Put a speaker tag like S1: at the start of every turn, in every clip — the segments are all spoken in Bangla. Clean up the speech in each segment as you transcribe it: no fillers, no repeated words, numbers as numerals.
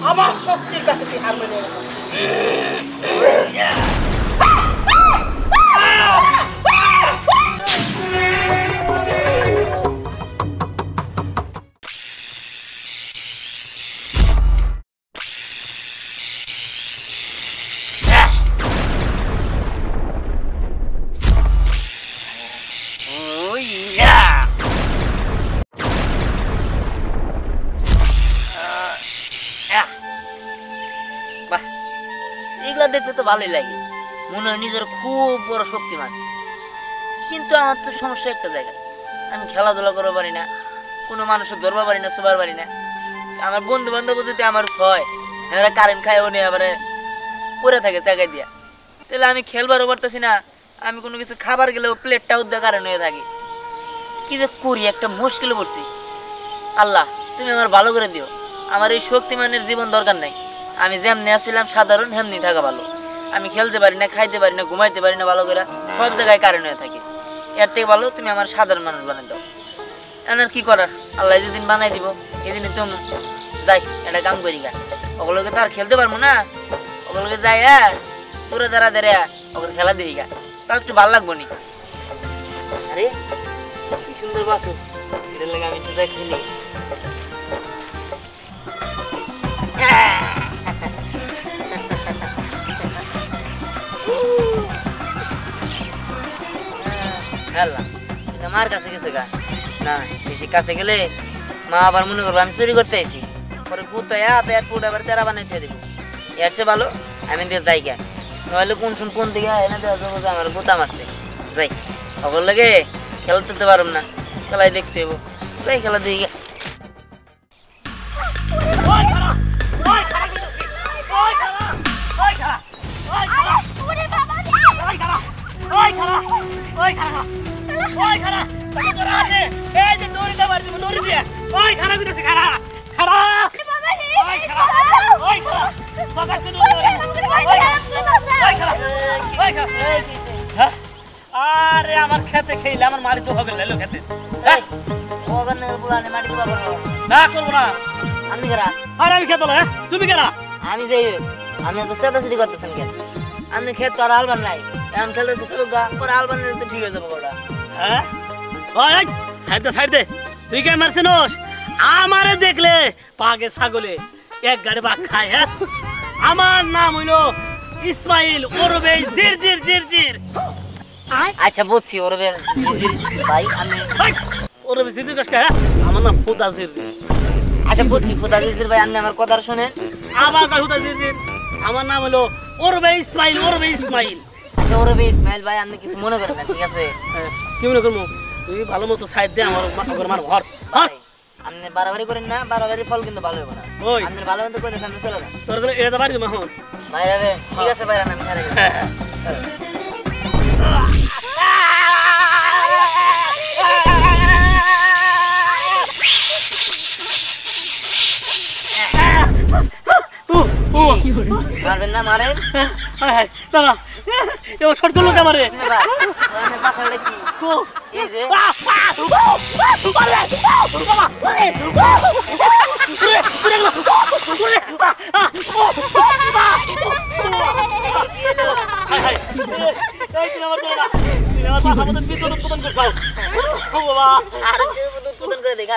S1: আমার শক্তির কাছে তুই হার মেনে গেছিস।
S2: এগুলা দেখতে তো ভালোই লাগে, মনে হয় নিজের খুব বড় শক্তিমান। কিন্তু আমার তো সমস্যা একটা জায়গায়, আমি খেলাধুলা করতে পারি না, কোনো মানুষের ধরবা পারি না, শোবার পারি না। আমার বন্ধু বান্ধব যদি আমার ছয় এরা কারেন্ট খায়ও নেই, আবার পরে থাকে জায়গায় দিয়া, তাহলে আমি খেলবারও পারতেছি না। আমি কোনো কিছু খাবার গেলেও প্লেটটা উদ্যোগ কারেন্ট হয়ে থাকি। কি যে করি, একটা মুশকিলে পড়ছি। আল্লাহ তুমি আমার ভালো করে দিও, আমার এই শক্তিমানের জীবন দরকার নাই। আমি যেমনি আসছিলাম সাধারণ হেমনি থাকা ভালো। আমি খেলতে পারি না, খাইতে পারি না, ঘুমাইতে পারি না ভালো করে, সব জায়গায় কারেন্ট হয়ে থাকে। এর থেকে ভালো তুমি আমার সাধারণ মানুষ বানাই দাও। এনার কি করার, আল্লাহ যেদিন বানাই দিব সেদিনই তুমি যাই একটা কাম করি গা। ওগুলোকে তো আর খেলতে পারবো না, ওগুলোকে যাই তোরা দাঁড়া দাঁড়া ওগুলো খেলা দিই গা, তাও একটু ভালো লাগবো নি। আরে কি সুন্দর বাসু, এটার লাগে আমি তো যাই খেলি। মার কাছে গেছে গা না, বেশি কাছে গেলে মা আবার মনে করবো আমি চুরি করতে আইছি, পরে গুতাইয়া পেট পুট আবার তেরা বানাইতে দেবো। এর চেয়ে ভালো আমি দিয়ে যাই গা, নইলে কোন শুন কোন দিকে এনে দেওয়া যাবো যে আমার গুতা মারছে। যাই সকল লাগে খেলা তুলতে পারব না, খেলাই দেখতে হবো, যাই খেলা দিয়ে গা।
S1: আরে আমার খেতে খেলে আমার মারি তো হবে না খেতে না করবো না
S2: আমি কেরা
S1: আর আমি খেতে তুমি কেনা
S2: আমি যে আমি তো চেতাচেতি করতেছেন কেন? আমি খেত তো আর আলবান নাই, এখন খেলতেছি খেলুক পরে আলবান তো ঠিক হয়ে যাবো ওটা।
S1: হ্যাঁ সাইড দে সাইড দে, তুই কে মারছিস? আমারে দেখলে পাগে ছাগলে এক গাড়ি বাঘ খায়। হ্যাঁ আমার নাম হইল ইসমাইল ওরবে জির জির জির জির।
S2: আচ্ছা বুঝছি ওরবে ভাই, আমি
S1: ওরবে জির জির কাছে। হ্যাঁ আমার নাম ফুদা জির জির।
S2: আচ্ছা বুঝছি ফুদা জির জির ভাই, আপনি আমার কথা শুনেন।
S1: আবার ফুদা জির জির, আমার নাম হলো ওরবে ইসমাইল ওরবে ইসমাইল।
S2: আচ্ছা ওরবে ইসমাইল ভাই, আপনি কিছু মনে করেন না, ঠিক আছে?
S1: কি মনে করবো, তুই ভালো মতো সাইড দে আমার মার ঘর।
S2: আপনি বাড়াবাড়ি করেন না, বাড়াবাড়ি ফল কিন্তু ভালো হবে না। আপনি ভালো মতো করে সামনে চলে যান।
S1: তোর করে এটা বাড়ি মাহন
S2: ভাই যাবে, ঠিক আছে ভাই, আমি ছাড়ে গেছি। মারবেন না, মারেন
S1: দাদা এবার ছোট লোক আমারে
S2: করে দেখা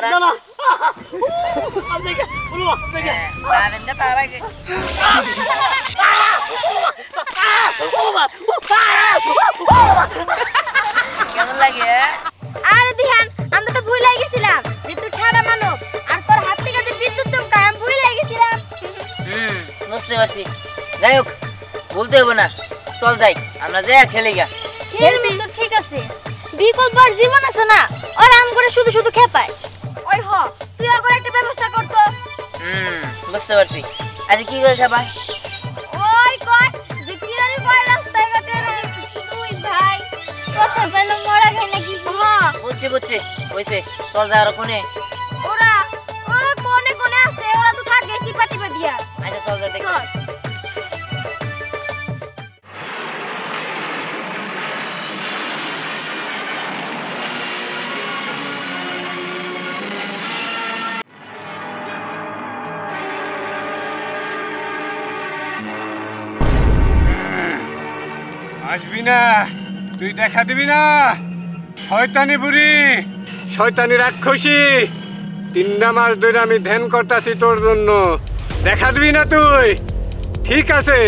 S2: কেমন লাগে?
S3: আরে দিহান, আমরা তো ভুল হয়ে গেছিলাম যে তুই ঠাড়া মানব, আর তোর হাত থেকে যে বিদ্যুৎ চমকায় আমি ভুল হয়ে গেছিলাম।
S2: বুঝতে পারছি। যাই হোক বলতে হবে না, চল যাই আমরা যাই খেলে গা।
S3: খেলবি তো ঠিক আছে, বিকল্পর জীবন আছে না, ওর আম করে শুধু শুধু খেপায়। ওই হ তুই আগর একটা ব্যবস্থা করতো।
S2: বুঝতে পারছি। আজ কি করে খাবাই?
S3: ওই কয় যে কিরানি কয় রাস্তায় ঘাটে তুই ভাই কথা বলে মরা খাই নাকি? হ্যাঁ
S2: বুঝছি বুঝছি, হইছে চল যা। আর কোনে
S3: ওরা ওরা কোনে কোনে আছে, ওরা তো থাকে সিপাটি দিয়া।
S2: আচ্ছা চল যা দেখি।
S4: আসবি না, তুই দেখা দিবি না। শয়তানি বুড়ি, শয়তানি রাক্ষসী, 3 মাস ধরে আমি ধ্যান করতেছি তোর জন্য। দেখা দিবি না তুই? ঠিক আছে,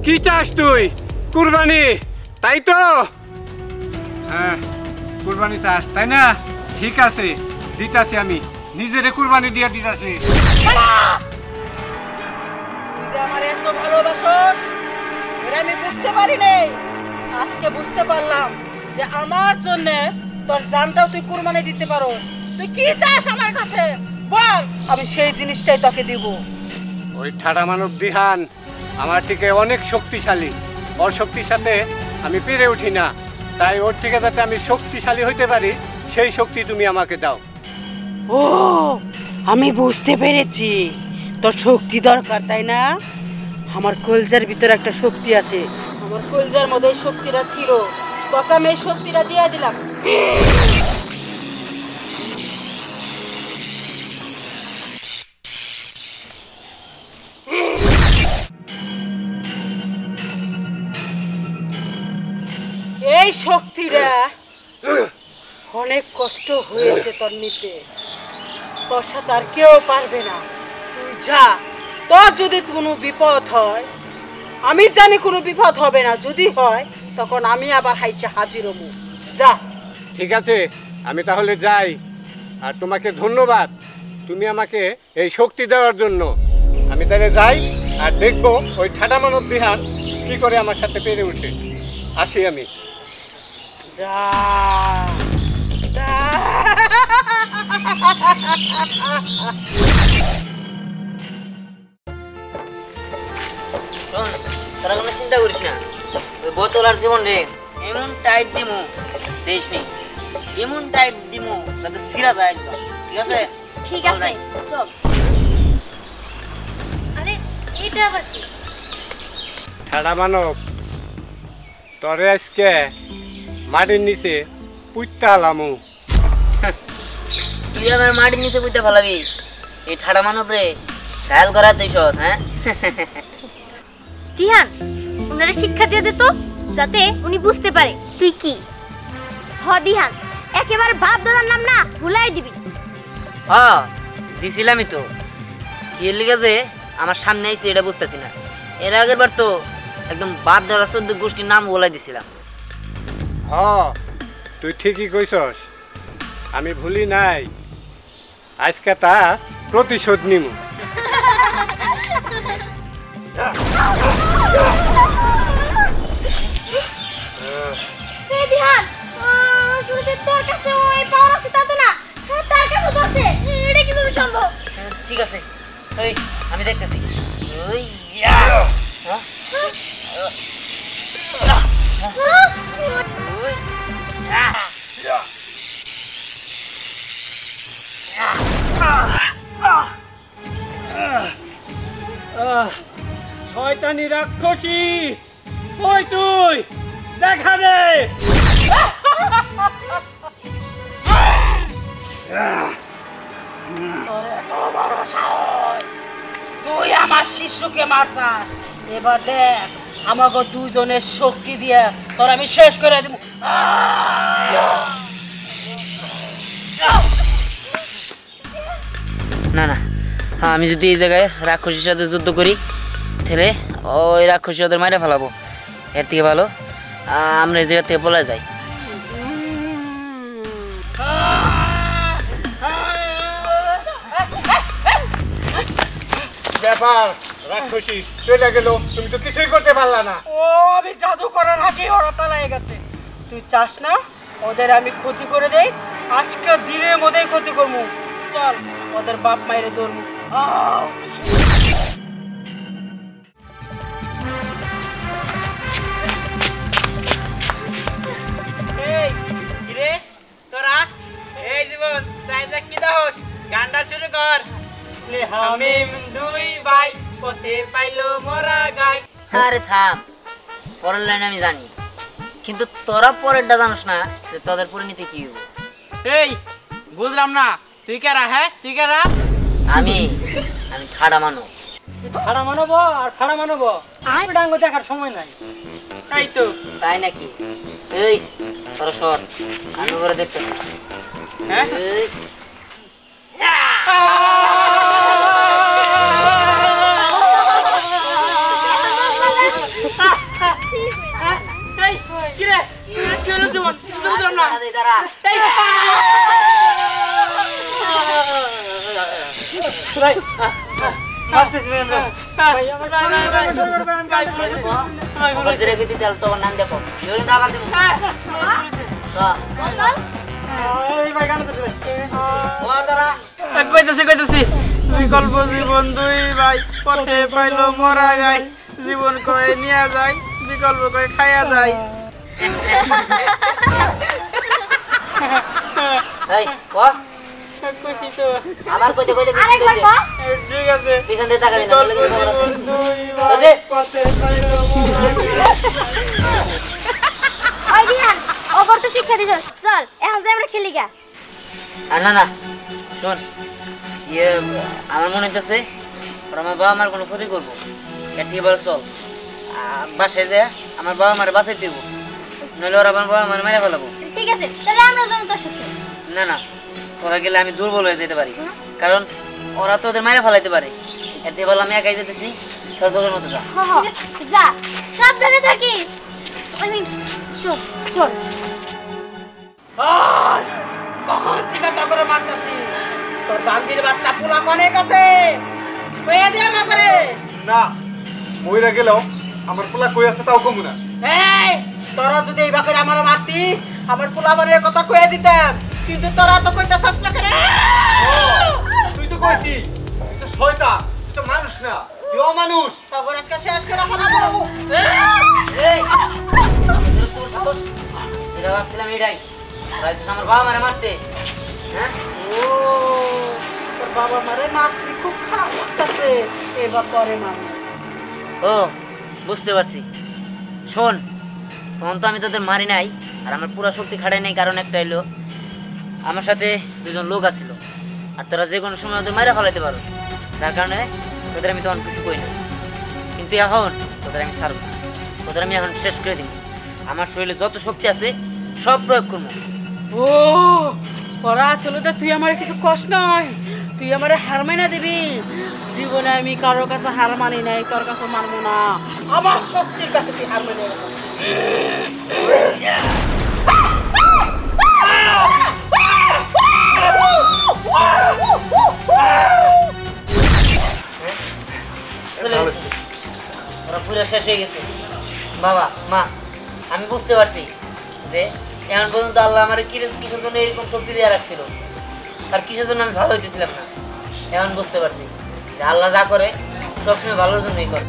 S4: কি চাস তুই? কুরবানি, তাই তো? হ্যাঁ, কুরবানি চাস তাই না? ঠিক আছে, দিতাছি, আমি নিজেরে কুরবানি দিয়ে দিতাছি।
S5: আমার এত ভালোবাসস এটা আমি বুঝতে পারি নাই। আজকে বুঝতে পারলাম যে আমার জন্য তোর জানটাও তুই কুরবানি দিতে পারো। তুই কি চাস আমার কাছে বল, আমি সেই জিনিসটাই তোকে দিব।
S4: ওই ঠাডা মানব দিহান আমার থেকে অনেক শক্তিশালী। ওর শক্তির সাথে আমি পেরে উঠি না, তাই ওর থেকে যাতে আমি শক্তিশালী হইতে পারি সেই শক্তি তুমি আমাকে দাও।
S5: ও, আমি বুঝতে পেরেছি তোর শক্তি দরকার, তাই না? আমার কলজার ভিতরে একটা শক্তি আছে, আমার কলজার মধ্যে এই শক্তিটা ছিল, তোকে আমি এই শক্তিটা দিয়ে দিলাম। এই শক্তিটা অনেক কষ্ট হয়েছে তোর নিতে, তোর সাথে আর কেউ পারবে না। তুই যা, তোর যদি কোনো বিপদ হয়, আমি জানি কোনো বিপদ হবে না, যদি হয় তখন আমি আবার হাইচা হাজির হবো। যা।
S4: ঠিক আছে, আমি তাহলে যাই। আর তোমাকে ধন্যবাদ, তুমি আমাকে এই শক্তি দেওয়ার জন্য। আমি তাহলে যাই আর দেখবো ওই ঠাডা মানব দিহান কি করে আমার সাথে পেরে উঠে। আসি আমি।
S5: যা যা।
S2: শোন, তোরা কোনো চিন্তা করিস না। ওই বোতল আর জীবন রে এমন টাইট দিমু, দেশ নেই, এমন টাইট দিমু যাতে সিরা যায় একদম। ঠিক আছে?
S3: ঠিক
S2: চল
S3: আছে,
S2: যাই।
S3: চল। আরে এটা আবার কি?
S4: ঠাডা মানব, তরে আজকে মাটির নিচে পুইত্তা আলামু।
S2: তুই আমার মাটির নিচে বুঝতে পারবি? এই ঠাডা মানব রে খেয়াল করা তুই সহজ, হ্যাঁ?
S3: দিহান, উনারে শিক্ষা দিয়ে দে তো, যাতে উনি বুঝতে পারে তুই কি। হ দিহান, একেবারে বাপ দাদার নাম না ভুলাই দিবি।
S2: হ্যাঁ, দিছিলামই তো। কি লিখে যে আমার সামনে আইছে এটা বুঝতেছি না। এর আগের বার তো একদম বাপ দাদা 14 গোষ্ঠীর নাম বলাই দিছিলাম।
S4: হ, তুই ঠিকই কইছস, আমি ভুলি নাই। আজকে তা প্রতিশোধ নিমু।
S3: এই দিহান, শুধু যে তোর কাছে ওই পাওয়ার আছে তা তো না, তার কাছে তো আছে। এটা কিভাবে সম্ভব?
S2: ঠিক আছে, ওই আমি দেখতেছি। ওই ইয়া। হ্যাঁ? ওই ইয়া।
S4: শয়তানি রাক্ষসী, ওই তুই দেখা দে।
S5: তুই আমার শিশুকে মারছাস, এবার দেখ আমাকে দুজনের শক্তি দিয়ে তোর আমি শেষ করে দেব।
S2: না না, হ্যাঁ, আমি যদি এই জায়গায় রাক্ষসীর সাথে যুদ্ধ করি তাহলে ওই রাক্ষসী ওদের মারে ফেলাবো। এর থেকে ভালো আমরা এই জায়গা থেকে বলা যাই।
S4: ব্যাপার রাক্ষসী চলে গেল, তুমি তো কিছুই করতে পারলা না।
S5: ও, আমি জাদু করার আগেই ওরা পালায়ে গেছে। তুই চাস না ওদের আমি ক্ষতি করে দেই? আজকে দিনের মধ্যেই ক্ষতি করবো। চল, ওদের বাপ মায়ের ধরবো। এই কিরে তোরা, এই জীবন সাইজা কি দাস, গানটা শুরু কর। আমি দুই ভাই পথে পাইলো মোরা গাই।
S2: আরে থাম, পরের লাইন আমি জানি, কিন্তু তোরা পরেরটা জানিস না যে তোদের পরিণতি কি হবে।
S5: এই বুঝলাম না, তুই কারা? হ্যাঁ তুই কারা?
S2: আমি আমি ঠাডা মানব।
S1: ফাড়া মানব আর ফাড়া মানব ডাঙ্গ দেখার সময় নাই।
S5: তাই তো।
S2: তাই নাকি? এই তোরা সর, আমি করে দেখতে।
S5: হ্যাঁ
S1: কি রে কি হলো জীবন বুঝলাম না।
S2: দাঁড়া
S1: ভাই মারতেছি না ভাই আমার
S2: রেখে দিতে তোমার নাম দেখো টাকা দিব
S1: এই ভাই গান করতে
S5: কইতেছি কইতেছি বিকল্প জীবন দুই ভাই পথে পাইলো মরা যায় জীবন কয়ে নিয়ে যায় বিকল্প কয়ে খাইয়া যায়।
S2: এই ক
S5: কইছি তো
S2: আবার কইতে কইতে
S3: আরেকবার ক।
S5: ঠিক আছে
S2: পিছন দিয়ে টাকা দিন
S5: বিকল্প জীবন দুই ভাই পথে পাইলো মরা যায়।
S3: ওই দিহান ওপর তো শিক্ষা দিছ, চল এখন যাই আমরা খেলি গা।
S2: আর না না শোন ইয়ে আমার মনে হইতেছে ওর আমার বাবা মার কোনো ক্ষতি করবো এর থেকে বলে চল বাসায় যায় আমার বাবা মারে বাঁচাই দিব, নইলে ওরা আমার বাবা মার মেরে ফেলাবো।
S3: ঠিক আছে তাহলে আমরা যাবো তোর সাথে।
S2: না না ওরা গেলে আমি দুর্বল হয়ে যেতে পারি, কারণ ওরা তো ওদের মেরে ফেলাইতে পারে। এর থেকে বলে আমি একাই যেতেছি, তোর তোদের মতো যা।
S3: ঠিক আছে, যা সাবধানে থাকিস। আমি চল চল।
S5: কখন থেকে তা করে মারতাছি তোর বান্দির বাচ্চা পোলা কনে কাছে কইয়া দে আমা করে।
S6: না মইরা গেলেও আমার পোলা কই আছে তাও কমু না।
S5: এই তোরা যদি এই বাপের আমার মারতি আমার পোলা বাড়ির কথা কইয়া দিতাম, কিন্তু তোরা তো কইতাছস না করে।
S6: তুই তো কইতি তুই তো শয়তান, তুই তো মানুষ না, তুই অমানুষ।
S5: তখন আজকে শেষ করে ফেলাবো।
S2: এই এটা ভাবছিলাম এটাই ওরা এসেছে আমার বাবা মারে মারতে। হ্যাঁ
S5: ও তোর বাবা মারে মারছি খুব খারাপ লাগতাছে, এবার পরে মার।
S2: ও বুঝতে পারছি। শোন তখন তো আমি তোদের মারি নাই আর আমার পুরো শক্তি খাটাই নাই, কারণ একটা এলো আমার সাথে দুজন লোক আসছিল আর তোরা যে কোনো সময় ওদের মারা ফেলাইতে পারো, যার কারণে তোদের আমি তখন কিছু কই না। কিন্তু এখন তোদের আমি ছাড়ব না, তোদের আমি এখন শেষ করে দিব। আমার শরীরে যত শক্তি আছে সব প্রয়োগ করবো।
S5: ও ওরা আসলে তো তুই আমার কিছু কষ্ট নয়, তুই আমারে হার মাইনা দিবি। জীবনে আমি কারোর কাছে হার মানি নাই, তোর কাছে মানবো না। আমার শক্তির কাছে তুই হার মানি
S2: ওরা পুরো শেষ হয়ে গেছে। বাবা মা আমি বুঝতে পারছি যে এখন পর্যন্ত আল্লাহ আমার কিসের জন্য এরকম শক্তি দিয়ে রাখছিল আর কিসের জন্য আমি ভালো হইতেছিলাম না। এখন বুঝতে পারছি যে আল্লাহ যা করে সবসময় ভালোর জন্যই করে।